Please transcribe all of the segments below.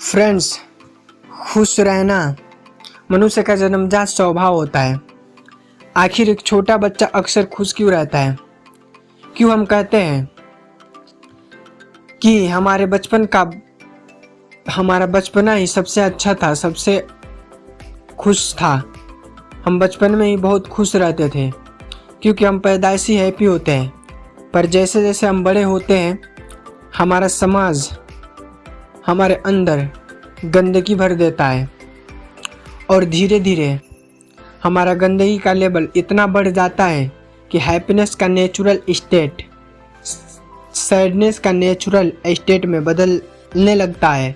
Friends, खुश रहना मनुष्य का जन्मजात स्वभाव होता है। आखिर एक छोटा बच्चा अक्सर खुश क्यों रहता है? क्यों हम कहते हैं कि हमारा बचपना ही सबसे अच्छा था, सबसे खुश था। हम बचपन में ही बहुत खुश रहते थे क्योंकि हम पैदाइशी हैप्पी होते हैं। पर जैसे जैसे हम बड़े होते हैं, हमारा समाज हमारे अंदर गंदगी भर देता है और धीरे धीरे हमारा गंदगी का लेवल इतना बढ़ जाता है कि हैप्पीनेस का नेचुरल स्टेट सैडनेस का नेचुरल स्टेट में बदलने लगता है।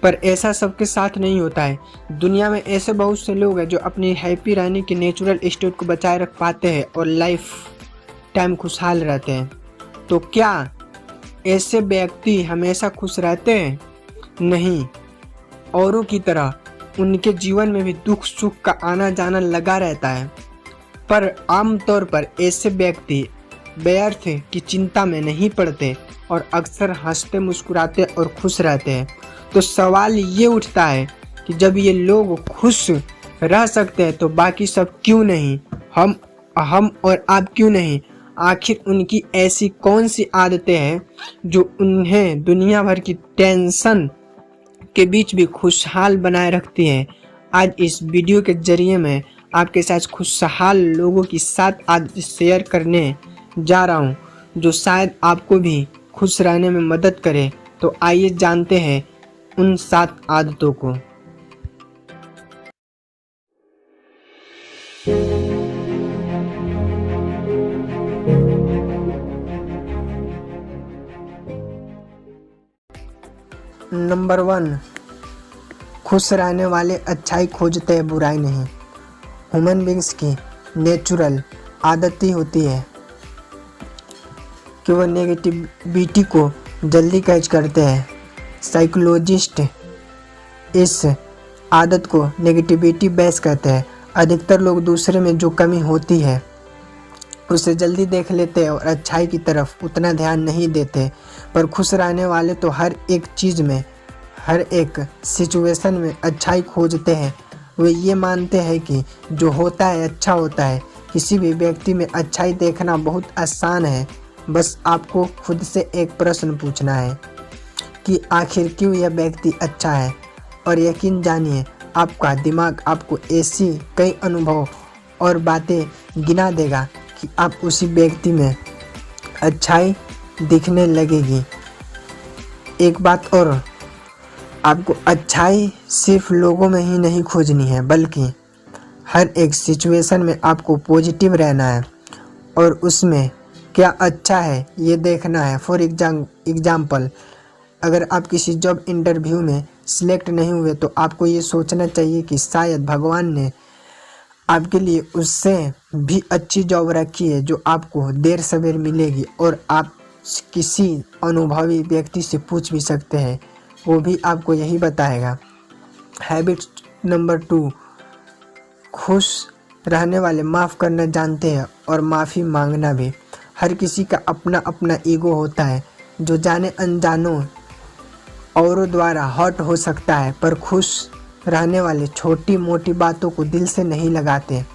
पर ऐसा सबके साथ नहीं होता है। दुनिया में ऐसे बहुत से लोग हैं जो अपनी हैप्पी रहने के नेचुरल स्टेट को बचाए रख पाते हैं और लाइफ टाइम खुशहाल रहते हैं। तो क्या ऐसे व्यक्ति हमेशा खुश रहते हैं? नहीं, औरों की तरह उनके जीवन में भी दुख सुख का आना जाना लगा रहता है। पर आमतौर पर ऐसे व्यक्ति व्यर्थ की चिंता में नहीं पड़ते और अक्सर हंसते मुस्कुराते और खुश रहते हैं। तो सवाल ये उठता है कि जब ये लोग खुश रह सकते हैं तो बाकी सब क्यों नहीं? हम और आप क्यों नहीं? आखिर उनकी ऐसी कौन सी आदतें हैं जो उन्हें दुनिया भर की टेंशन के बीच भी खुशहाल बनाए रखती हैं? आज इस वीडियो के जरिए मैं आपके साथ खुशहाल लोगों की 7 आदतें शेयर करने जा रहा हूं जो शायद आपको भी खुश रहने में मदद करे। तो आइए जानते हैं उन 7 आदतों को। नंबर 1, खुश रहने वाले अच्छाई खोजते हैं, बुराई नहीं। ह्यूमन बींग्स की नेचुरल आदत ही होती है कि वह नेगेटिविटी को जल्दी कैच करते हैं। साइकोलॉजिस्ट इस आदत को नेगेटिविटी बेस कहते हैं। अधिकतर लोग दूसरे में जो कमी होती है उसे जल्दी देख लेते हैं और अच्छाई की तरफ उतना ध्यान नहीं देते। पर खुश रहने वाले तो हर एक चीज़ में, हर एक सिचुएशन में अच्छाई खोजते हैं। वे ये मानते हैं कि जो होता है अच्छा होता है। किसी भी व्यक्ति में अच्छाई देखना बहुत आसान है। बस आपको खुद से एक प्रश्न पूछना है कि आखिर क्यों यह व्यक्ति अच्छा है, और यकीन जानिए आपका दिमाग आपको ऐसी कई अनुभव और बातें गिना देगा कि आप उसी व्यक्ति में अच्छाई दिखने लगेगी। एक बात और, आपको अच्छाई सिर्फ लोगों में ही नहीं खोजनी है, बल्कि हर एक सिचुएशन में आपको पॉजिटिव रहना है और उसमें क्या अच्छा है ये देखना है। फॉर एग्जाम्पल, अगर आप किसी जॉब इंटरव्यू में सिलेक्ट नहीं हुए तो आपको ये सोचना चाहिए कि शायद भगवान ने आपके लिए उससे भी अच्छी जॉब रखी है जो आपको देर सवेर मिलेगी। और आप किसी अनुभवी व्यक्ति से पूछ भी सकते हैं, वो भी आपको यही बताएगा। हैबिट नंबर 2, खुश रहने वाले माफ़ करना जानते हैं और माफ़ी मांगना भी। हर किसी का अपना अपना ईगो होता है जो जाने अनजानों औरों द्वारा हर्ट हो सकता है। पर खुश रहने वाले छोटी मोटी बातों को दिल से नहीं लगाते।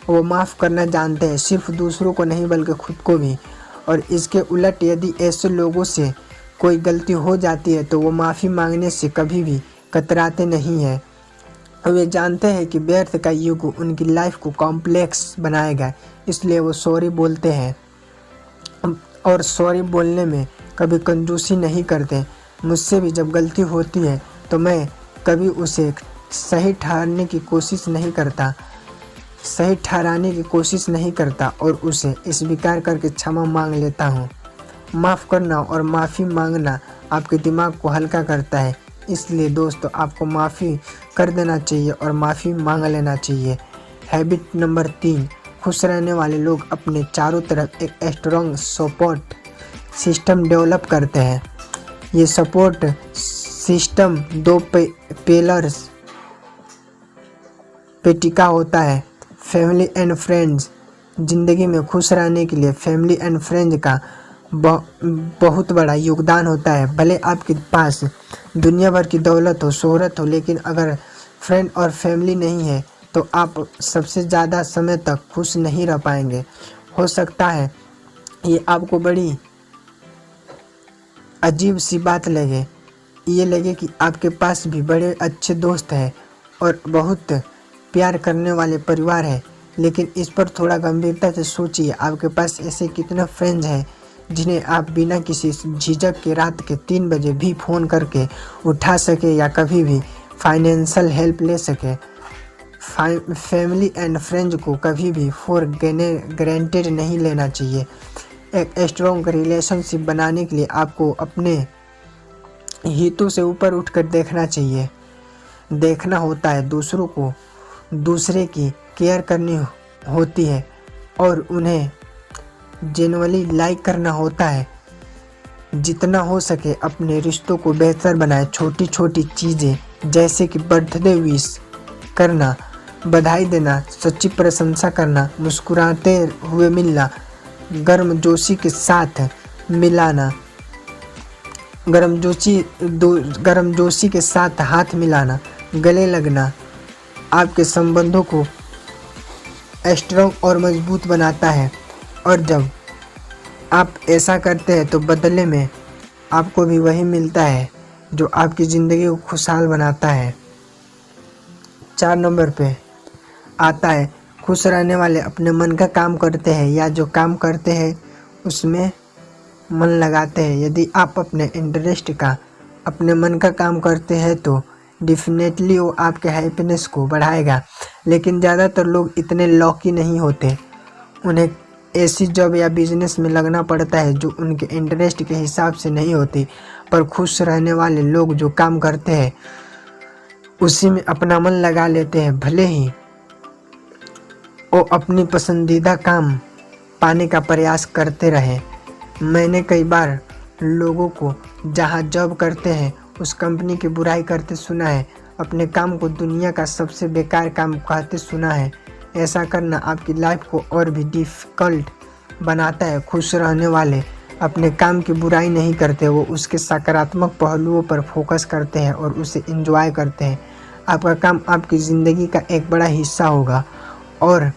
वो माफ़ करना जानते हैं, सिर्फ दूसरों को नहीं बल्कि खुद को भी। और इसके उलट यदि ऐसे लोगों से कोई गलती हो जाती है तो वो माफ़ी मांगने से कभी भी कतराते नहीं हैं। वे जानते हैं कि व्यर्थ का युग उनकी लाइफ को कॉम्प्लेक्स बनाएगा, इसलिए वो सॉरी बोलते हैं और सॉरी बोलने में कभी कंजूसी नहीं करते। मुझसे भी जब गलती होती है तो मैं कभी उसे सही ठहराने की कोशिश नहीं करता और उसे स्वीकार करके क्षमा मांग लेता हूँ। माफ़ करना और माफ़ी मांगना आपके दिमाग को हल्का करता है। इसलिए दोस्तों, आपको माफ़ी कर देना चाहिए और माफ़ी मांग लेना चाहिए। हैबिट नंबर 3, खुश रहने वाले लोग अपने चारों तरफ एक स्ट्रॉन्ग सपोर्ट सिस्टम डेवलप करते हैं। ये सपोर्ट सिस्टम 2 पिलर्स पे टिका होता है, फैमिली एंड फ्रेंड्स। ज़िंदगी में खुश रहने के लिए फैमिली एंड फ्रेंड्स का बहुत बड़ा योगदान होता है। भले आपके पास दुनिया भर की दौलत हो, शोहरत हो, लेकिन अगर फ्रेंड और फैमिली नहीं है तो आप सबसे ज़्यादा समय तक खुश नहीं रह पाएंगे। हो सकता है ये आपको बड़ी अजीब सी बात लगे, ये लगे कि आपके पास भी बड़े अच्छे दोस्त हैं और बहुत प्यार करने वाले परिवार है, लेकिन इस पर थोड़ा गंभीरता से सोचिए। आपके पास ऐसे कितने फ्रेंड्स हैं जिन्हें आप बिना किसी झिझक के रात के 3 बजे भी फ़ोन करके उठा सके या कभी भी फाइनेंशियल हेल्प ले सके। फैमिली एंड फ्रेंड्स को कभी भी फॉर ग्रांटेड नहीं लेना चाहिए। एक स्ट्रॉन्ग रिलेशनशिप बनाने के लिए आपको अपने हितों से ऊपर उठकर देखना चाहिए। देखना होता है, दूसरों को दूसरे की केयर करनी होती है और उन्हें जेन्युइनली लाइक करना होता है। जितना हो सके अपने रिश्तों को बेहतर बनाएं। छोटी छोटी चीज़ें जैसे कि बर्थडे विश करना, बधाई देना, सच्ची प्रशंसा करना, मुस्कुराते हुए मिलना, गर्मजोशी के साथ मिलाना, गर्मजोशी के साथ हाथ मिलाना, गले लगना आपके संबंधों को स्ट्रॉन्ग और मजबूत बनाता है। और जब आप ऐसा करते हैं तो बदले में आपको भी वही मिलता है जो आपकी ज़िंदगी को खुशहाल बनाता है। 4 नंबर पे आता है, खुश रहने वाले अपने मन का काम करते हैं या जो काम करते हैं उसमें मन लगाते हैं। यदि आप अपने इंटरेस्ट का, अपने मन का काम करते हैं तो डेफिनेटली वो आपके हैप्पीनेस को बढ़ाएगा। लेकिन ज़्यादातर लोग इतने लॉकी नहीं होते, उन्हें ऐसी जॉब या बिजनेस में लगना पड़ता है जो उनके इंटरेस्ट के हिसाब से नहीं होती। पर खुश रहने वाले लोग जो काम करते हैं उसी में अपना मन लगा लेते हैं, भले ही वो अपनी पसंदीदा काम पाने का प्रयास करते रहें। मैंने कई बार लोगों को जहाँ जॉब करते हैं उस कंपनी की बुराई करते सुना है, अपने काम को दुनिया का सबसे बेकार काम कहते सुना है। ऐसा करना आपकी लाइफ को और भी डिफ़िकल्ट बनाता है। खुश रहने वाले अपने काम की बुराई नहीं करते, वो उसके सकारात्मक पहलुओं पर फोकस करते हैं और उसे एंजॉय करते हैं। आपका काम आपकी ज़िंदगी का एक बड़ा हिस्सा होगा और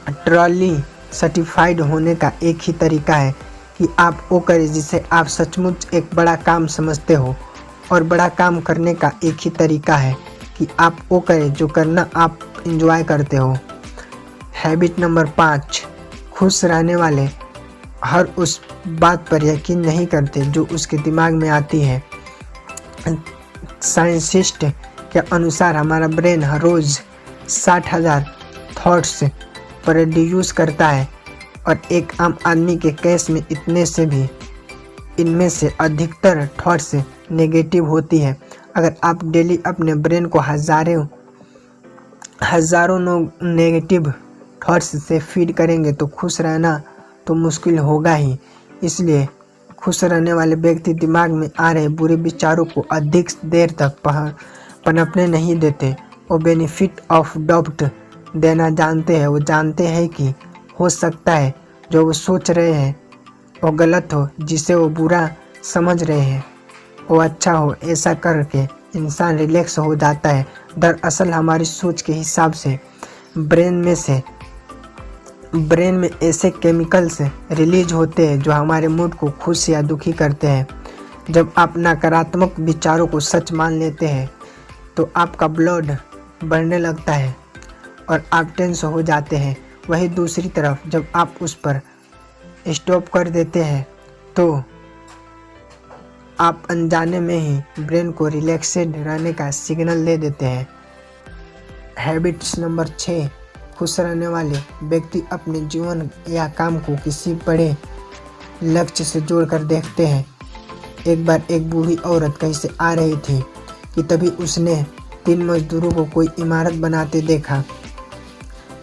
ट्रॉली सर्टिफाइड होने का एक ही तरीका है कि आप वो करें जिसे आप सचमुच एक बड़ा काम समझते हो। और बड़ा काम करने का एक ही तरीका है कि आप वो करें जो करना आप एंजॉय करते हो। हैबिट नंबर 5, खुश रहने वाले हर उस बात पर यकीन नहीं करते जो उसके दिमाग में आती है। साइंटिस्ट के अनुसार हमारा ब्रेन हर रोज़ 60,000 थॉट्स प्रोड्यूस करता है और एक आम आदमी के केस में इनमें से अधिकतर थॉट्स नेगेटिव होती है। अगर आप डेली अपने ब्रेन को हज़ारों नेगेटिव थॉट्स से फीड करेंगे तो खुश रहना तो मुश्किल होगा ही। इसलिए खुश रहने वाले व्यक्ति दिमाग में आ रहे बुरे विचारों को अधिक देर तक पनपने नहीं देते। वो बेनिफिट ऑफ डाउट देना जानते हैं। वो जानते हैं कि हो सकता है जो वो सोच रहे हैं वो गलत हो, जिसे वो बुरा समझ रहे हैं वो अच्छा हो। ऐसा करके इंसान रिलैक्स हो जाता है। दरअसल हमारी सोच के हिसाब से ब्रेन में ऐसे केमिकल्स रिलीज होते हैं जो हमारे मूड को खुश या दुखी करते हैं। जब आप नकारात्मक विचारों को सच मान लेते हैं तो आपका ब्लड बढ़ने लगता है और आप टेंस हो जाते हैं। वहीं दूसरी तरफ जब आप उस पर स्टॉप कर देते हैं तो आप अनजाने में ही ब्रेन को रिलैक्सेड रहने का सिग्नल दे देते हैं। हैबिट्स नंबर 6, खुश रहने वाले व्यक्ति अपने जीवन या काम को किसी बड़े लक्ष्य से जोड़कर देखते हैं। एक बार एक बूढ़ी औरत कहीं से आ रही थी कि तभी उसने 3 मजदूरों को कोई इमारत बनाते देखा।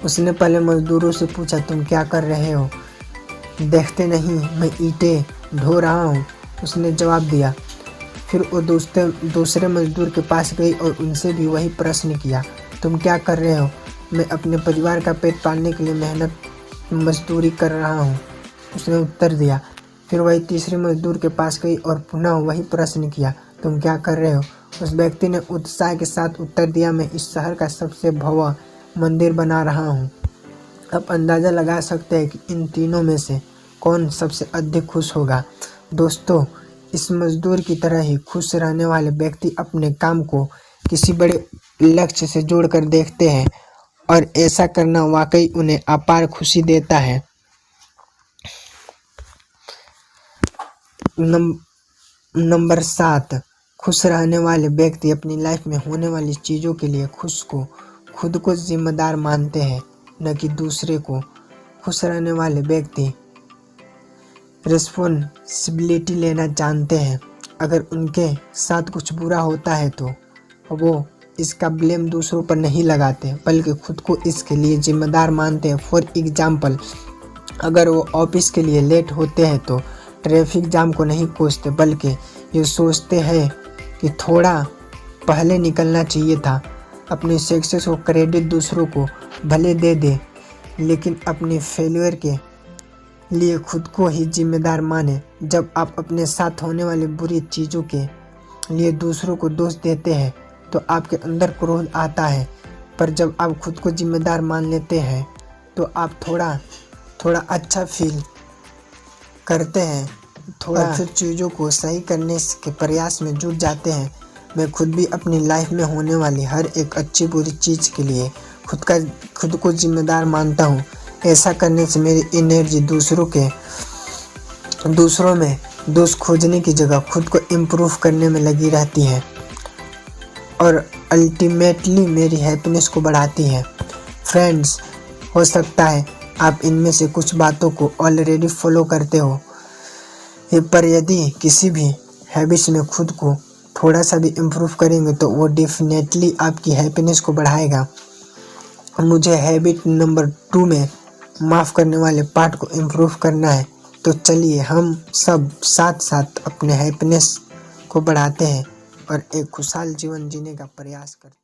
उसने पहले मजदूरों से पूछा, तुम क्या कर रहे हो? देखते नहीं मैं ईंटें ढो रहा हूँ, उसने जवाब दिया। फिर वो दूसरे मजदूर के पास गई और उनसे भी वही प्रश्न किया, तुम क्या कर रहे हो? मैं अपने परिवार का पेट पालने के लिए मेहनत मजदूरी कर रहा हूँ, उसने उत्तर दिया। फिर वही तीसरे मजदूर के पास गई और पुनः वही प्रश्न किया, तुम क्या कर रहे हो? उस व्यक्ति ने उत्साह के साथ उत्तर दिया, मैं इस शहर का सबसे भव्य मंदिर बना रहा हूँ। अब अंदाज़ा लगा सकते हैं कि इन तीनों में से कौन सबसे अधिक खुश होगा। दोस्तों, इस मजदूर की तरह ही खुश रहने वाले व्यक्ति अपने काम को किसी बड़े लक्ष्य से जोड़कर देखते हैं और ऐसा करना वाकई उन्हें अपार खुशी देता है। नंबर 7, खुश रहने वाले व्यक्ति अपनी लाइफ में होने वाली चीज़ों के लिए खुद को जिम्मेदार मानते हैं, न कि दूसरे को। खुश रहने वाले व्यक्ति रिस्पॉन्सिबिलिटी लेना जानते हैं। अगर उनके साथ कुछ बुरा होता है तो वो इसका ब्लेम दूसरों पर नहीं लगाते, बल्कि खुद को इसके लिए जिम्मेदार मानते हैं। फॉर एग्जाम्पल, अगर वो ऑफिस के लिए लेट होते हैं तो ट्रैफिक जाम को नहीं कोसते, बल्कि ये सोचते हैं कि थोड़ा पहले निकलना चाहिए था। अपनी सक्सेस को क्रेडिट दूसरों को भले दे दे, लेकिन अपनी फेलियर के लिए खुद को ही जिम्मेदार माने। जब आप अपने साथ होने वाली बुरी चीज़ों के लिए दूसरों को दोष देते हैं तो आपके अंदर क्रोध आता है, पर जब आप खुद को जिम्मेदार मान लेते हैं तो आप थोड़ा अच्छा फील करते हैं, और फिर चीज़ों को सही करने के प्रयास में जुट जाते हैं। मैं खुद भी अपनी लाइफ में होने वाली हर एक अच्छी बुरी चीज़ के लिए खुद को जिम्मेदार मानता हूँ। ऐसा करने से मेरी एनर्जी दूसरों में दोष खोजने की जगह खुद को इम्प्रूव करने में लगी रहती है और अल्टीमेटली मेरी हैप्पीनेस को बढ़ाती है। फ्रेंड्स, हो सकता है आप इनमें से कुछ बातों को ऑलरेडी फॉलो करते हो, पर यदि किसी भी हैबिट्स में खुद को थोड़ा सा भी इम्प्रूव करेंगे तो वो डेफिनेटली आपकी हैप्पीनेस को बढ़ाएगा। मुझे हैबिट नंबर 2 में माफ़ करने वाले पार्ट को इम्प्रूव करना है, तो चलिए हम सब साथ साथ अपने हैप्पीनेस को बढ़ाते हैं और एक खुशहाल जीवन जीने का प्रयास करते हैं।